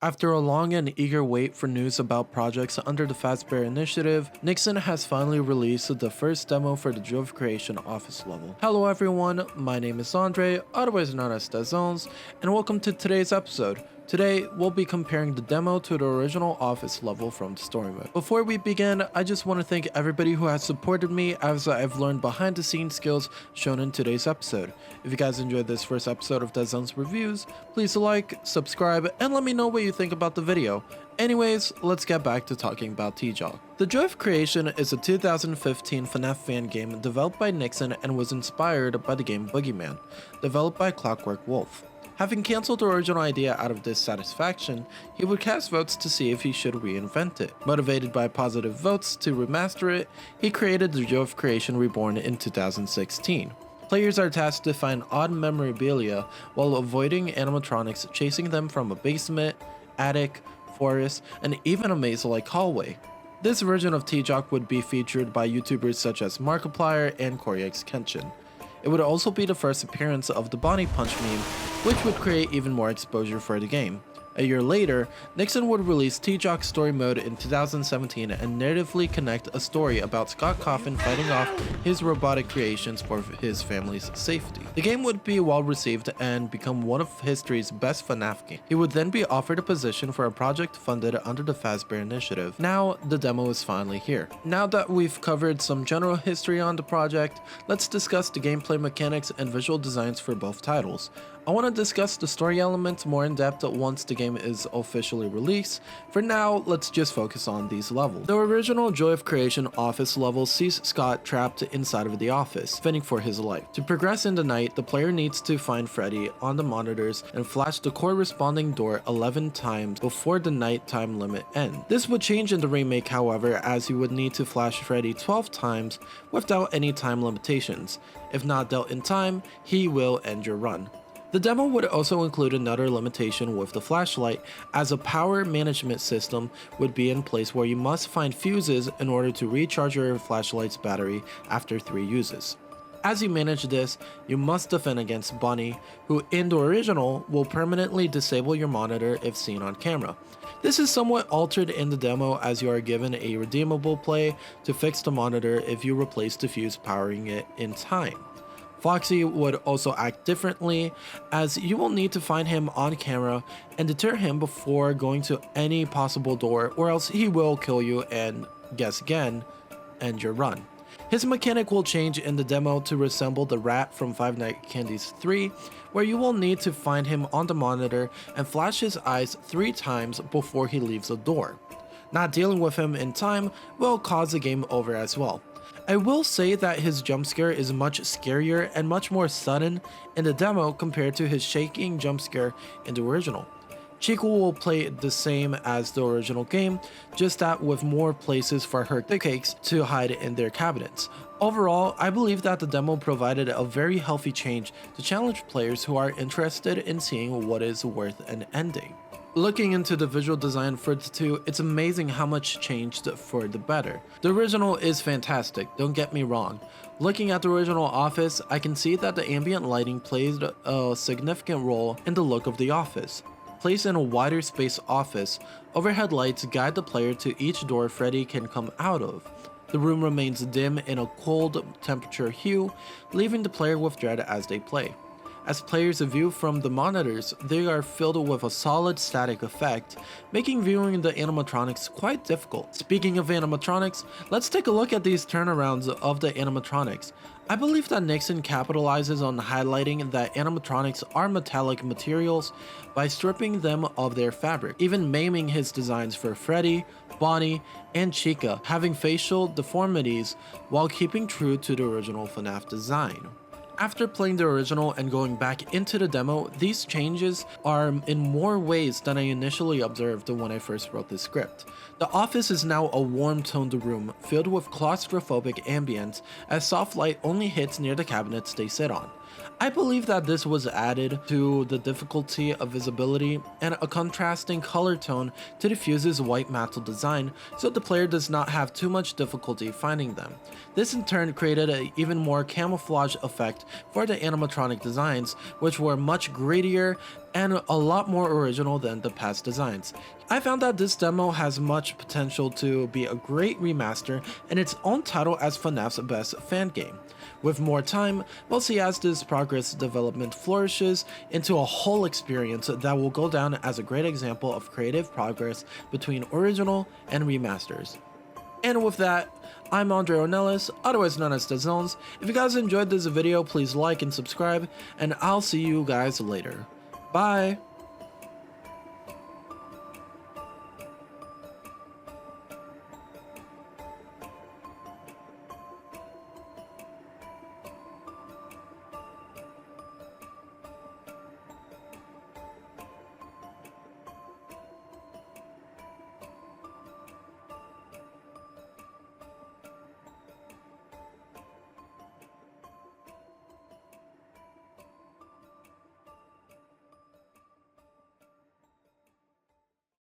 After a long and eager wait for news about projects under the Fazbear Initiative, Nixon has finally released the first demo for the Joy of Creation office level. Hello everyone, my name is Andre, otherwise known as Dezaos, and welcome to today's episode. Today, we'll be comparing the demo to the original office level from the story mode. Before we begin, I just want to thank everybody who has supported me as I've learned behind the scenes skills shown in today's episode. If you guys enjoyed this first episode of Dezaos Reviews, please like, subscribe, and let me know what you think about the video. Anyways, let's get back to talking about T-Jog. The Joy of Creation is a 2015 FNAF fan game developed by Nixon and was inspired by the game Boogeyman, developed by Clockwork Wolf. Having cancelled the original idea out of dissatisfaction, he would cast votes to see if he should reinvent it. Motivated by positive votes to remaster it, he created the Joy of Creation Reborn in 2016. Players are tasked to find odd memorabilia while avoiding animatronics chasing them from a basement, attic, forest, and even a maze-like hallway. This version of T-Jog would be featured by YouTubers such as Markiplier and Koryax Kenshin. It would also be the first appearance of the Bonnie Punch meme, which would create even more exposure for the game. A year later, Nixon would release T-Jog Story Mode in 2017 and narratively connect a story about Scott Coffin fighting off his robotic creations for his family's safety. The game would be well received and become one of history's best FNAF games. He would then be offered a position for a project funded under the Fazbear Initiative. Now, the demo is finally here. Now that we've covered some general history on the project, let's discuss the gameplay mechanics and visual designs for both titles. I want to discuss the story elements more in depth once the game is officially released. For now, let's just focus on these levels. The original Joy of Creation office level sees Scott trapped inside of the office, fending for his life. To progress in the night, the player needs to find Freddy on the monitors and flash the corresponding door 11 times before the nighttime limit ends. This would change in the remake, however, as you would need to flash Freddy 12 times without any time limitations. If not dealt in time, he will end your run. The demo would also include another limitation with the flashlight, as a power management system would be in place where you must find fuses in order to recharge your flashlight's battery after 3 uses. As you manage this, you must defend against Bonnie, who in the original will permanently disable your monitor if seen on camera. This is somewhat altered in the demo as you are given a redeemable play to fix the monitor if you replace the fuse powering it in time. Foxy would also act differently, as you will need to find him on camera and deter him before going to any possible door, or else he will kill you and, guess again, end your run. His mechanic will change in the demo to resemble the rat from Five Nights at Candy's 3, where you will need to find him on the monitor and flash his eyes 3 times before he leaves the door. Not dealing with him in time will cause the game over as well. I will say that his jump scare is much scarier and much more sudden in the demo compared to his shaking jump scare in the original. Chico will play the same as the original game, just that with more places for her cakes to hide in their cabinets. Overall, I believe that the demo provided a very healthy change to challenge players who are interested in seeing what is worth an ending. Looking into the visual design for the two, it's amazing how much changed for the better. The original is fantastic, don't get me wrong. Looking at the original office, I can see that the ambient lighting plays a significant role in the look of the office. Placed in a wider space office, overhead lights guide the player to each door Freddy can come out of. The room remains dim in a cold temperature hue, leaving the player with dread as they play. As players view from the monitors, they are filled with a solid static effect, making viewing the animatronics quite difficult. Speaking of animatronics, let's take a look at these turnarounds of the animatronics. I believe that Nixon capitalizes on highlighting that animatronics are metallic materials by stripping them of their fabric, even maiming his designs for Freddy, Bonnie, and Chica, having facial deformities while keeping true to the original FNAF design. After playing the original and going back into the demo, these changes are in more ways than I initially observed when I first wrote the script. The office is now a warm-toned room filled with claustrophobic ambience, as soft light only hits near the cabinets they sit on. I believe that this was added to the difficulty of visibility and a contrasting color tone to the fuse's white metal design, so the player does not have too much difficulty finding them. This in turn created an even more camouflage effect for the animatronic designs, which were much grittier and a lot more original than the past designs. I found that this demo has much potential to be a great remaster and its own title as FNAF's best fan game. With more time, we'll see as this progress development flourishes into a whole experience that will go down as a great example of creative progress between original and remasters. And with that, I'm Andre Ornelas, otherwise known as Dezaos. If you guys enjoyed this video, please like and subscribe, and I'll see you guys later. Bye!